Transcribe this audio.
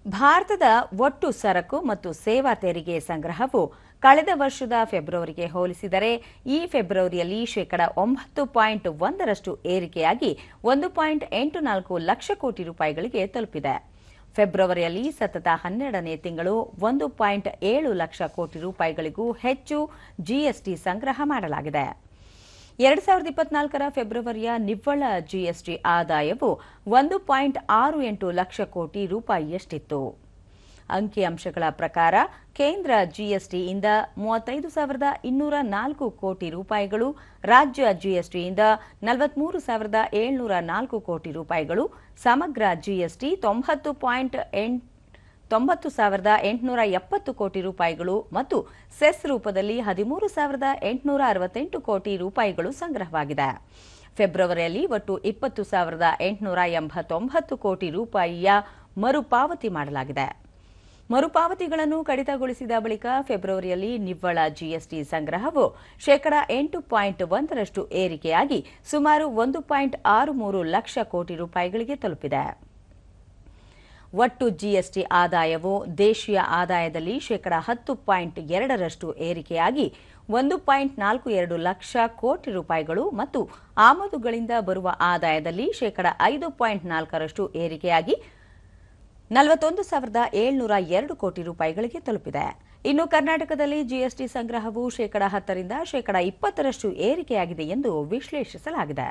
ಭಾರತದ ಒಟ್ಟು ಸರಕು ಮತ್ತು ಸೇವಾ ತೆರಿಗೆ ಸಂಗ್ರಹವು ಕಳೆದ ವರ್ಷದ ಫೆಬ್ರವರಿಗೆ ಹೋಲಿಸಿದರೆ ಈ ಫೆಬ್ರವರಿಯಲ್ಲಿ ಶೇಕಡಾ 9.1ರಷ್ಟು ಏರಿಕೆಯಾಗಿ 1.84 ಲಕ್ಷ ಕೋಟಿ ರೂಪಾಯಿಗಳಿಗೆ ತಲುಪಿದೆ. ಫೆಬ್ರವರಿಯಲ್ಲಿ ಸತತ 12ನೇ ತಿಂಗಳು 1.7 ಲಕ್ಷ ಕೋಟಿ ರೂಪಾಯಿಗಳಿಗೂ ಹೆಚ್ಚು ಜಿಎಸ್ಟಿ ಸಂಗ್ರಹ ಮಾಡಲಾಗಿದೆ. 2024ರ ಫೆಬ್ರವರಿಯ ನಿವ್ವಳ ಜಿಎಸ್ಟಿ ಆದಾಯವು 1.68 ಲಕ್ಷ ಕೋಟಿ ರೂಪಾಯಿಯಷ್ಟಿತ್ತು. ಅಂಕಿಅಂಶಗಳ ಪ್ರಕಾರ ಕೇಂದ್ರ ಜಿಎಸ್ಟಿಯಿಂದ 35,204 ಕೋಟಿ ರೂಪಾಯಿಗಳು, ರಾಜ್ಯ ಜಿಎಸ್ಟಿಯಿಂದ 43,704 ಕೋಟಿ ರೂಪಾಯಿಗಳು, ಸಮಗ್ರ ಜಿಎಸ್ಟಿ 90,870 ಕೋಟಿ ರೂಪಾಯಿಗಳು ಮತ್ತು ಸೆಸ್ ರೂಪದಲ್ಲಿ 13,868 ಕೋಟಿ ರೂಪಾಯಿಗಳು ಸಂಗ್ರಹವಾಗಿದೆ. ಫೆಬ್ರವರಿಯಲ್ಲಿ ಒಟ್ಟು 20,889 ಕೋಟಿ ರೂಪಾಯಿಯ ಮರುಪಾವತಿ ಮಾಡಲಾಗಿದೆ. ಮರುಪಾವತಿಗಳನ್ನು ಕಡಿತಗೊಳಿಸಿದ ಬಳಿಕ ಫೆಬ್ರವರಿಯಲ್ಲಿ ನಿವ್ವಳ ಜಿಎಸ್ಟಿ ಸಂಗ್ರಹವು ಶೇಕಡಾ 8.1ರಷ್ಟು ಏರಿಕೆಯಾಗಿ ಸುಮಾರು 1.63 ಲಕ್ಷ ಕೋಟಿ ರೂಪಾಯಿಗಳಿಗೆ ತಲುಪಿದೆ. ಒಟ್ಟು ಜಿಎಸ್ಟಿ ಆದಾಯವು ದೇಶೀಯ ಆದಾಯದಲ್ಲಿ ಶೇಕಡಾ 10.2ರಷ್ಟು ಏರಿಕೆಯಾಗಿ 1.42 ಲಕ್ಷ ಕೋಟಿ ರೂಪಾಯಿಗಳು ಮತ್ತು ಆಮದುಗಳಿಂದ ಬರುವ ಆದಾಯದಲ್ಲಿ ಶೇಕಡಾ 5.4ರಷ್ಟು ಏರಿಕೆಯಾಗಿ 41,702 ಕೋಟಿ ರೂಪಾಯಿಗಳಿಗೆ ತಲುಪಿದೆ. ಇನ್ನು ಕರ್ನಾಟಕದಲ್ಲಿ ಜಿಎಸ್ಟಿ ಸಂಗ್ರಹವು ಶೇಕಡಾ 10ರಿಂದ ಶೇಕಡಾ 20ರಷ್ಟು ಏರಿಕೆಯಾಗಿದೆ ಎಂದು ವಿಶ್ಲೇಷಿಸಲಾಗಿದೆ.